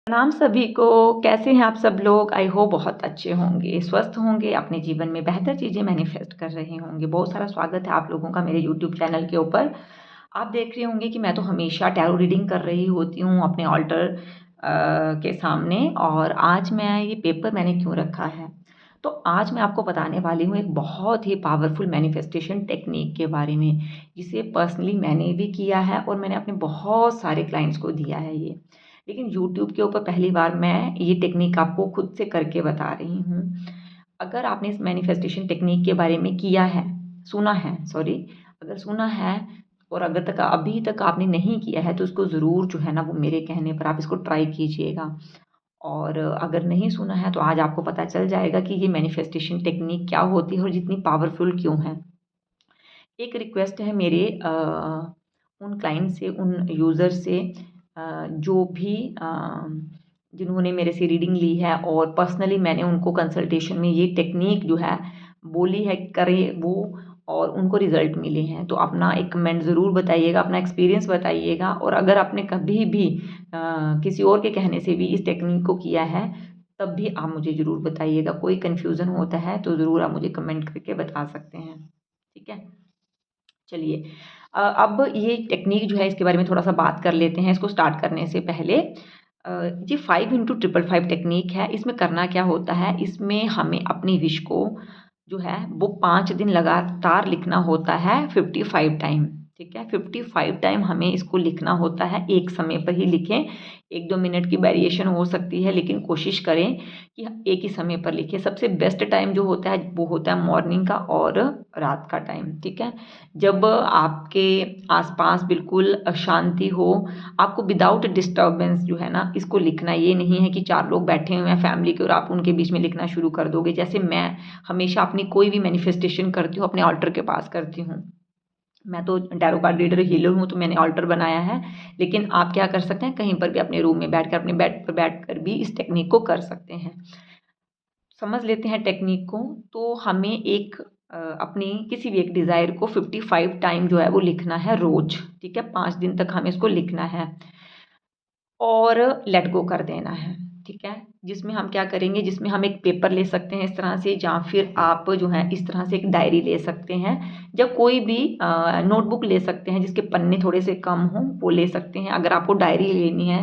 प्रणाम सभी को। कैसे हैं आप सब लोग? आई होप बहुत अच्छे होंगे, स्वस्थ होंगे, अपने जीवन में बेहतर चीज़ें मैनिफेस्ट कर रहे होंगे। बहुत सारा स्वागत है आप लोगों का मेरे यूट्यूब चैनल के ऊपर। आप देख रहे होंगे कि मैं तो हमेशा टैरो रीडिंग कर रही होती हूँ अपने ऑल्टर के सामने। और आज मैं ये पेपर मैंने क्यों रखा है, तो आज मैं आपको बताने वाली हूँ एक बहुत ही पावरफुल मैनिफेस्टेशन टेक्निक के बारे में, जिसे पर्सनली मैंने भी किया है और मैंने अपने बहुत सारे क्लाइंट्स को दिया है ये। लेकिन यूट्यूब के ऊपर पहली बार मैं ये टेक्निक आपको खुद से करके बता रही हूँ। अगर आपने इस मैनिफेस्टेशन टेक्निक के बारे में किया है, सुना है, सॉरी, अगर सुना है और अगर तक अभी तक आपने नहीं किया है तो उसको ज़रूर जो है ना वो मेरे कहने पर आप इसको ट्राई कीजिएगा। और अगर नहीं सुना है तो आज आपको पता चल जाएगा कि ये मैनिफेस्टेशन टेक्निक क्या होती है और जितनी पावरफुल क्यों है। एक रिक्वेस्ट है मेरे उन क्लाइंट से, उन यूज़र से, जो भी जिन्होंने मेरे से रीडिंग ली है और पर्सनली मैंने उनको कंसल्टेशन में ये टेक्निक जो है बोली है करें वो, और उनको रिज़ल्ट मिले हैं। तो अपना एक कमेंट ज़रूर बताइएगा, अपना एक्सपीरियंस बताइएगा। और अगर आपने कभी भी किसी और के कहने से भी इस टेक्निक को किया है तब भी आप मुझे ज़रूर बताइएगा। कोई कन्फ्यूज़न होता है तो ज़रूर आप मुझे कमेंट करके बता सकते हैं, ठीक है। चलिए, अब ये टेक्निक जो है इसके बारे में थोड़ा सा बात कर लेते हैं इसको स्टार्ट करने से पहले। ये 5x555 टेक्निक है। इसमें करना क्या होता है, इसमें हमें अपनी विश को जो है वो 5 दिन लगातार लिखना होता है 55 टाइम, ठीक है। 55 टाइम हमें इसको लिखना होता है, एक समय पर ही लिखें। 1-2 मिनट की वेरिएशन हो सकती है लेकिन कोशिश करें कि एक ही समय पर लिखें। सबसे बेस्ट टाइम जो होता है वो होता है मॉर्निंग का और रात का टाइम, ठीक है। जब आपके आसपास बिल्कुल शांति हो, आपको विदाउट डिस्टर्बेंस जो है ना इसको लिखना। ये नहीं है कि 4 लोग बैठे हुए हैं फैमिली के और आप उनके बीच में लिखना शुरू कर दोगे। जैसे मैं हमेशा अपनी कोई भी मैनिफेस्टेशन करती हूँ अपने ऑल्टर के पास करती हूँ। मैं तो टैरो कार्ड रीडर हीलर हूँ तो मैंने ऑल्टर बनाया है, लेकिन आप क्या कर सकते हैं, कहीं पर भी अपने रूम में बैठकर, अपने बेड पर बैठकर भी इस टेक्निक को कर सकते हैं। समझ लेते हैं टेक्निक को। तो हमें एक अपनी किसी भी एक डिज़ायर को 55 टाइम जो है वो लिखना है रोज़, ठीक है। 5 दिन तक हमें इसको लिखना है और लेट गो कर देना है, ठीक है। जिसमें हम क्या करेंगे, जिसमें हम एक पेपर ले सकते हैं इस तरह से, या फिर आप जो है इस तरह से एक डायरी ले सकते हैं, जब कोई भी नोटबुक ले सकते हैं जिसके पन्ने थोड़े से कम हों वो ले सकते हैं। अगर आपको डायरी लेनी है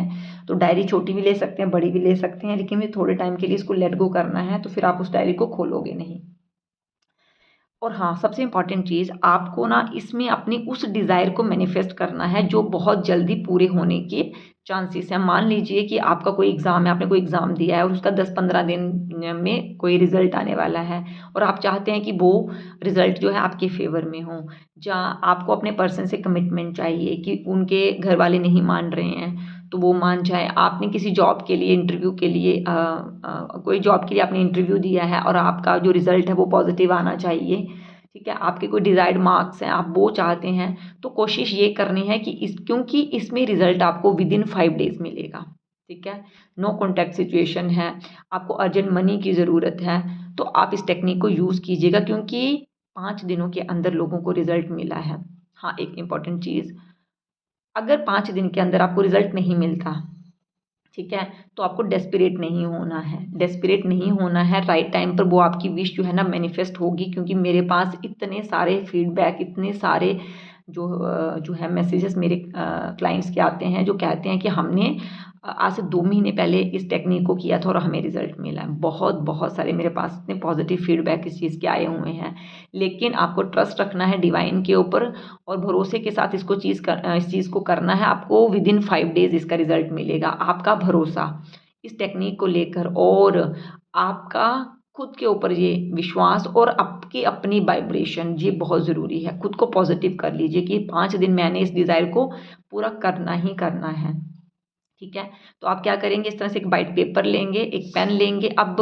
तो डायरी छोटी भी ले सकते हैं, बड़ी भी ले सकते हैं, लेकिन फिर थोड़े टाइम के लिए इसको लेट गो करना है तो फिर आप उस डायरी को खोलोगे नहीं। और हाँ, सबसे इम्पॉर्टेंट चीज़, आपको ना इसमें अपनी उस डिज़ायर को मैनिफेस्ट करना है जो बहुत जल्दी पूरे होने के चांसेस हैं। मान लीजिए कि आपका कोई एग्ज़ाम है, आपने कोई एग्ज़ाम दिया है और उसका 10-15 दिन में कोई रिज़ल्ट आने वाला है और आप चाहते हैं कि वो रिज़ल्ट जो है आपके फ़ेवर में हो। या आपको अपने पर्सन से कमिटमेंट चाहिए कि उनके घर वाले नहीं मान रहे हैं तो वो मान जाए। आपने किसी जॉब के लिए इंटरव्यू के लिए कोई जॉब के लिए आपने इंटरव्यू दिया है और आपका जो रिज़ल्ट है वो पॉजिटिव आना चाहिए, ठीक है। आपके कोई डिज़ायर्ड मार्क्स हैं, आप वो चाहते हैं, तो कोशिश ये करनी है कि क्योंकि इसमें रिज़ल्ट आपको विदिन 5 डेज़ मिलेगा, ठीक है। नो कॉन्टैक्ट सिचुएशन है, आपको अर्जेंट मनी की ज़रूरत है, तो आप इस टेक्निक को यूज़ कीजिएगा क्योंकि 5 दिनों के अंदर लोगों को रिज़ल्ट मिला है। हाँ, एक इम्पॉर्टेंट चीज़, अगर 5 दिन के अंदर आपको रिज़ल्ट नहीं मिलता, ठीक है, तो आपको डेस्परेट नहीं होना है, डेस्परेट नहीं होना है। राइट टाइम पर वो आपकी विश जो है ना मैनिफेस्ट होगी, क्योंकि मेरे पास इतने सारे फीडबैक, इतने सारे जो है मैसेजेस मेरे क्लाइंट्स के आते हैं जो कहते हैं कि हमने आज से 2 महीने पहले इस टेक्निक को किया था और हमें रिज़ल्ट मिला है। बहुत बहुत सारे मेरे पास इतने पॉजिटिव फीडबैक इस चीज़ के आए हुए हैं। लेकिन आपको ट्रस्ट रखना है डिवाइन के ऊपर और भरोसे के साथ इस चीज़ को करना है। आपको विदिन 5 डेज़ इसका रिज़ल्ट मिलेगा। आपका भरोसा इस टेक्निक को लेकर और आपका खुद के ऊपर ये विश्वास और आपकी अपनी वाइब्रेशन, ये बहुत ज़रूरी है। खुद को पॉजिटिव कर लीजिए कि 5 दिन मैंने इस डिज़ायर को पूरा करना ही करना है, ठीक है। तो आप क्या करेंगे, इस तरह से एक वाइट पेपर लेंगे, एक पेन लेंगे। अब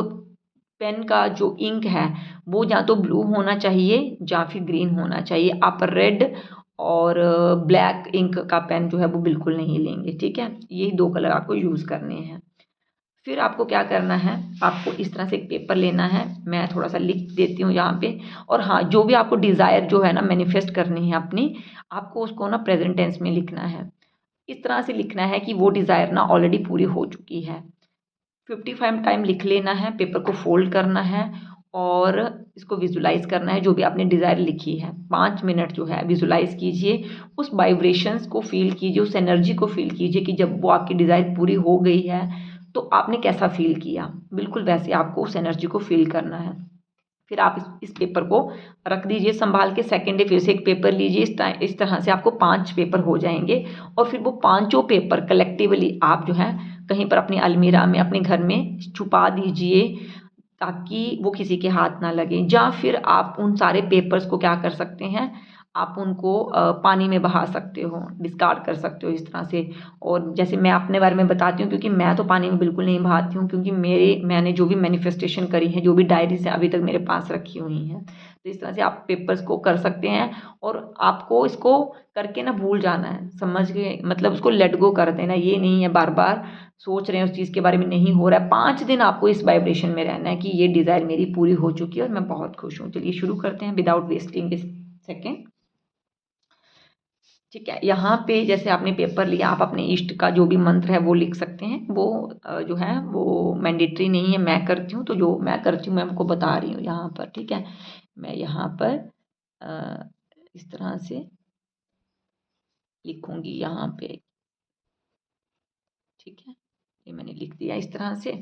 पेन का जो इंक है वो या तो ब्लू होना चाहिए या फिर ग्रीन होना चाहिए। आप रेड और ब्लैक इंक का पेन जो है वो बिल्कुल नहीं लेंगे, ठीक है। यही 2 कलर आपको यूज़ करने हैं। फिर आपको क्या करना है, आपको इस तरह से एक पेपर लेना है, मैं थोड़ा सा लिख देती हूँ यहाँ पे। और हाँ, जो भी आपको डिज़ायर जो है ना मैनिफेस्ट करनी है अपनी, आपको उसको ना प्रेजेंट टेंस में लिखना है। इस तरह से लिखना है कि वो डिज़ायर ना ऑलरेडी पूरी हो चुकी है। 55 टाइम लिख लेना है, पेपर को फोल्ड करना है और इसको विजुलाइज़ करना है, जो भी आपने डिज़ायर लिखी है। 5 मिनट जो है विजुलाइज़ कीजिए, उस वाइब्रेशंस को फ़ील कीजिए, उस एनर्जी को फ़ील कीजिए कि जब वो आपकी डिज़ायर पूरी हो गई है तो आपने कैसा फ़ील किया। बिल्कुल वैसे आपको उस एनर्जी को फ़ील करना है। फिर आप इस पेपर को रख दीजिए संभाल के। सेकेंड डे फिर से एक पेपर लीजिए। इस तरह से आपको 5 पेपर हो जाएंगे और फिर वो पांचों पेपर कलेक्टिवली आप जो है कहीं पर अपनी अलमीरा में अपने घर में छुपा दीजिए, ताकि वो किसी के हाथ ना लगे। या फिर आप उन सारे पेपर्स को क्या कर सकते हैं, आप उनको पानी में बहा सकते हो, डिस्कार्ड कर सकते हो इस तरह से। और जैसे मैं अपने बारे में बताती हूँ, क्योंकि मैं तो पानी में बिल्कुल नहीं बहाती हूँ, क्योंकि मैंने जो भी मैनिफेस्टेशन करी है, जो भी डायरीज अभी तक मेरे पास रखी हुई हैं, तो इस तरह से आप पेपर्स को कर सकते हैं। और आपको इसको करके ना भूल जाना है, समझ गए, मतलब उसको लेट गो कर देना। ये नहीं है बार बार सोच रहे हैं उस चीज़ के बारे में, नहीं हो रहा है। 5 दिन आपको इस वाइब्रेशन में रहना है कि ये डिज़ायर मेरी पूरी हो चुकी है और मैं बहुत खुश हूँ। चलिए शुरू करते हैं विदाउट वेस्टिंग सेकेंड। ठीक है, यहाँ पे जैसे आपने पेपर लिया, आप अपने इष्ट का जो भी मंत्र है वो लिख सकते हैं। वो जो है वो मैंडेटरी नहीं है, मैं करती हूँ, तो जो मैं करती हूँ मैं आपको बता रही हूँ यहाँ पर। ठीक है, मैं यहाँ पर इस तरह से लिखूंगी यहाँ पे। ठीक है, ये मैंने लिख दिया इस तरह से।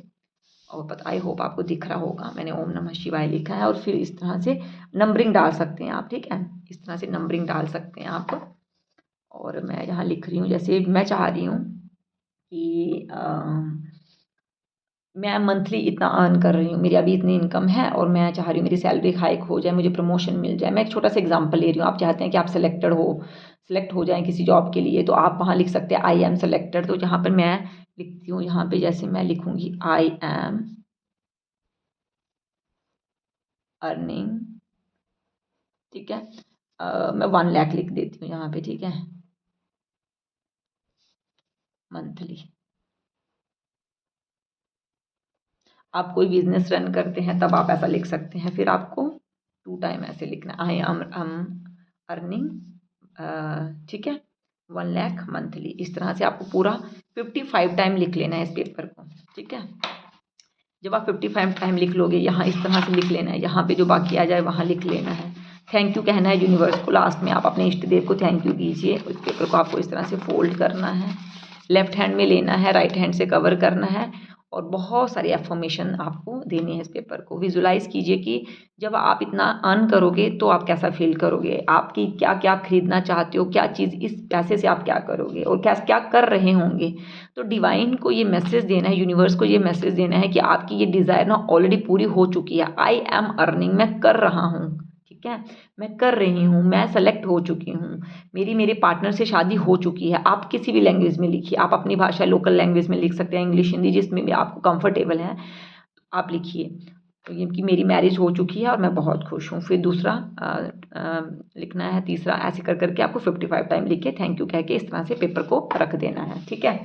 और पता, आई होप आपको दिख रहा होगा, मैंने ओम नमः शिवाय लिखा है। और फिर इस तरह से नंबरिंग डाल सकते हैं आप। ठीक है, इस तरह से नंबरिंग डाल सकते हैं आप। और मैं यहाँ लिख रही हूँ, जैसे मैं चाह रही हूँ कि मैं मंथली इतना अर्न कर रही हूँ, मेरी अभी इतनी इनकम है और मैं चाह रही हूँ मेरी सैलरी हाइक हो जाए, मुझे प्रमोशन मिल जाए। मैं एक छोटा सा एग्जांपल ले रही हूँ। आप चाहते हैं कि आप सेलेक्ट हो जाएं किसी जॉब के लिए, तो आप वहाँ लिख सकते हैं आई एम सेलेक्टेड। तो यहाँ पर मैं लिखती हूँ, यहाँ पे जैसे मैं लिखूँगी आई एम अर्निंग। ठीक है, मैं 1 लाख लिख देती हूँ यहाँ पे। ठीक है, मंथली। आप कोई बिजनेस रन करते हैं तब आप ऐसा लिख सकते हैं। फिर आपको 2 टाइम ऐसे लिखना, आई एम अर्निंग। ठीक है, 1 लाख मंथली। इस तरह से आपको पूरा 55 टाइम लिख लेना है इस पेपर को। ठीक है, जब आप 55 टाइम लिख लोगे, यहाँ इस तरह से लिख लेना है, यहाँ पे जो बाकी आ जाए वहाँ लिख लेना है। थैंक यू कहना है यूनिवर्स को। लास्ट में आप अपने इष्ट देव को थैंक यू कीजिए। उस पेपर को आपको इस तरह से फोल्ड करना है, लेफ्ट हैंड में लेना है, राइट हैंड से कवर करना है और बहुत सारी एफर्मेशन आपको देनी है इस पेपर को। विजुलाइज कीजिए कि जब आप इतना अर्न करोगे तो आप कैसा फील करोगे, आपकी क्या क्या खरीदना चाहते हो, क्या चीज़, इस पैसे से आप क्या करोगे और क्या क्या कर रहे होंगे। तो डिवाइन को ये मैसेज देना है, यूनिवर्स को ये मैसेज देना है कि आपकी ये डिज़ायर ना ऑलरेडी पूरी हो चुकी है। आई एम अर्निंग, मैं कर रहा हूँ। ठीक है, मैं कर रही हूँ, मैं सेलेक्ट हो चुकी हूँ, मेरे पार्टनर से शादी हो चुकी है। आप किसी भी लैंग्वेज में लिखिए, आप अपनी भाषा लोकल लैंग्वेज में लिख सकते हैं, इंग्लिश, हिंदी, जिसमें भी आपको कंफर्टेबल है आप लिखिए। तो ये कि मेरी मैरिज हो चुकी है और मैं बहुत खुश हूँ। फिर दूसरा लिखना है, तीसरा, ऐसे कर करके आपको 55 टाइम लिख के थैंक यू कह के इस तरह से पेपर को रख देना है। ठीक है,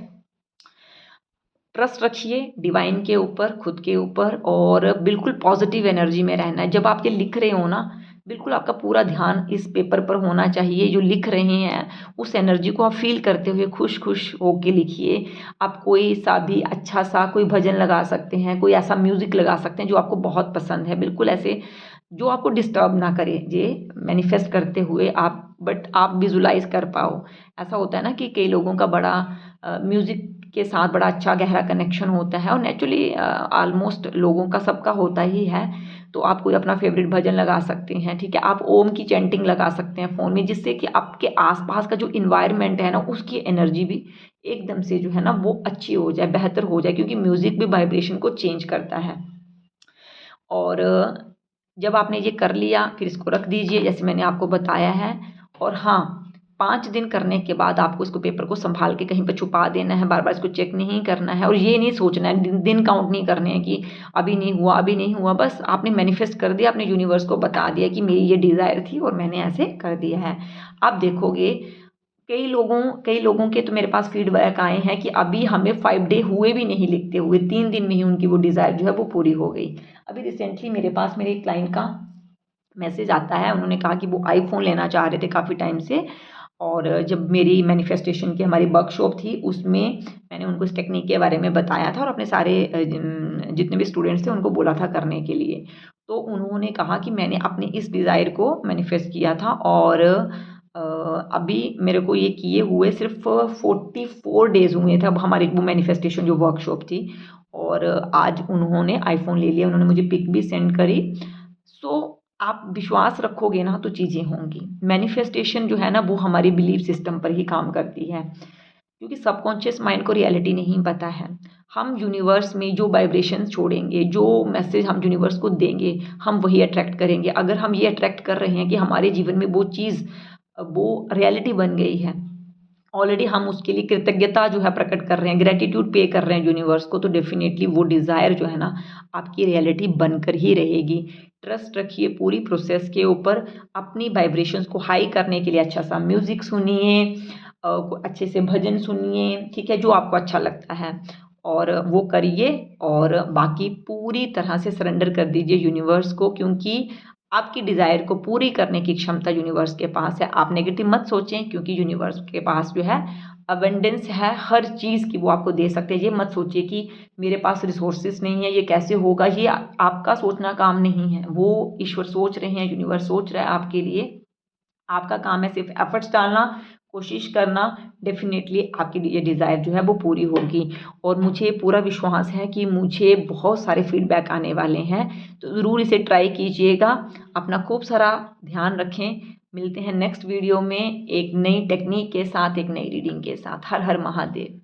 ट्रस्ट रखिए डिवाइन के ऊपर, खुद के ऊपर, और बिल्कुल पॉजिटिव एनर्जी में रहना है। जब आप ये लिख रहे हो ना, बिल्कुल आपका पूरा ध्यान इस पेपर पर होना चाहिए। जो लिख रहे हैं उस एनर्जी को आप फील करते हुए खुश खुश होके लिखिए। आप कोई सा भी अच्छा सा कोई भजन लगा सकते हैं, कोई ऐसा म्यूज़िक लगा सकते हैं जो आपको बहुत पसंद है, बिल्कुल ऐसे जो आपको डिस्टर्ब ना करे। ये मैनिफेस्ट करते हुए आप, बट आप विजुलाइज कर पाओ। ऐसा होता है ना कि कई लोगों का बड़ा म्यूज़िक के साथ बड़ा अच्छा गहरा कनेक्शन होता है, और नेचुरली ऑलमोस्ट लोगों का, सबका होता ही है। तो आप कोई अपना फेवरेट भजन लगा सकते हैं। ठीक है, आप ओम की चैंटिंग लगा सकते हैं फ़ोन में, जिससे कि आपके आसपास का जो इन्वायरमेंट है ना, उसकी एनर्जी भी एकदम से जो है ना वो अच्छी हो जाए, बेहतर हो जाए, क्योंकि म्यूज़िक भी वाइब्रेशन को चेंज करता है। और जब आपने ये कर लिया फिर इसको रख दीजिए जैसे मैंने आपको बताया है। और हाँ, 5 दिन करने के बाद आपको इसको पेपर को संभाल के कहीं पर छुपा देना है, बार बार इसको चेक नहीं करना है। और ये नहीं सोचना है, दिन काउंट नहीं करने हैं कि अभी नहीं हुआ, अभी नहीं हुआ। बस आपने मैनिफेस्ट कर दिया, अपने यूनिवर्स को बता दिया कि मेरी ये डिज़ायर थी और मैंने ऐसे कर दिया है। आप देखोगे कई लोगों के तो मेरे पास फीडबैक आए हैं कि अभी हमें 5 डे हुए भी नहीं लिखते हुए, 3 दिन में ही उनकी वो डिज़ायर जो है वो पूरी हो गई। अभी रिसेंटली मेरे पास मेरे एक क्लाइंट का मैसेज आता है, उन्होंने कहा कि वो आईफोन लेना चाह रहे थे काफ़ी टाइम से, और जब मेरी मैनिफेस्टेशन की हमारी वर्कशॉप थी उसमें मैंने उनको इस टेक्निक के बारे में बताया था और अपने सारे जितने भी स्टूडेंट्स थे उनको बोला था करने के लिए। तो उन्होंने कहा कि मैंने अपने इस डिज़ायर को मैनिफेस्ट किया था और अभी मेरे को ये किए हुए सिर्फ 44 डेज़ हुए थे। अब हमारी वो मैनिफेस्टेशन जो वर्कशॉप थी और आज उन्होंने आईफ़ोन ले लिया, उन्होंने मुझे पिक भी सेंड करी। सो आप विश्वास रखोगे ना तो चीज़ें होंगी। मैनिफेस्टेशन जो है ना वो हमारी बिलीफ सिस्टम पर ही काम करती है, क्योंकि सबकॉन्शियस माइंड को रियलिटी नहीं पता है। हम यूनिवर्स में जो वाइब्रेशंस छोड़ेंगे, जो मैसेज हम यूनिवर्स को देंगे, हम वही अट्रैक्ट करेंगे। अगर हम ये अट्रैक्ट कर रहे हैं कि हमारे जीवन में वो चीज़ वो रियलिटी बन गई है, ऑलरेडी हम उसके लिए कृतज्ञता जो है प्रकट कर रहे हैं, ग्रैटिट्यूड पे कर रहे हैं यूनिवर्स को, तो डेफिनेटली वो डिज़ायर जो है ना आपकी रियलिटी बनकर ही रहेगी। ट्रस्ट रखिए पूरी प्रोसेस के ऊपर। अपनी वाइब्रेशंस को हाई करने के लिए अच्छा सा म्यूज़िक सुनिए, अच्छे से भजन सुनिए, ठीक है, जो आपको अच्छा लगता है और वो करिए और बाकी पूरी तरह से सरेंडर कर दीजिए यूनिवर्स को, क्योंकि आपकी डिज़ायर को पूरी करने की क्षमता यूनिवर्स के पास है। आप नेगेटिव मत सोचें, क्योंकि यूनिवर्स के पास जो है अबंडेंस है हर चीज़ की, वो आपको दे सकते हैं। ये मत सोचिए कि मेरे पास रिसोर्सेज नहीं है, ये कैसे होगा, ये आपका सोचना काम नहीं है। वो ईश्वर सोच रहे हैं, यूनिवर्स सोच रहा है आपके लिए। आपका काम है सिर्फ एफर्ट्स डालना, कोशिश करना, डेफिनेटली आपकी ये डिज़ायर जो है वो पूरी होगी। और मुझे पूरा विश्वास है कि मुझे बहुत सारे फीडबैक आने वाले हैं, तो ज़रूर इसे ट्राई कीजिएगा। अपना खूब सारा ध्यान रखें। मिलते हैं नेक्स्ट वीडियो में एक नई टेक्निक के साथ, एक नई रीडिंग के साथ। हर हर महादेव।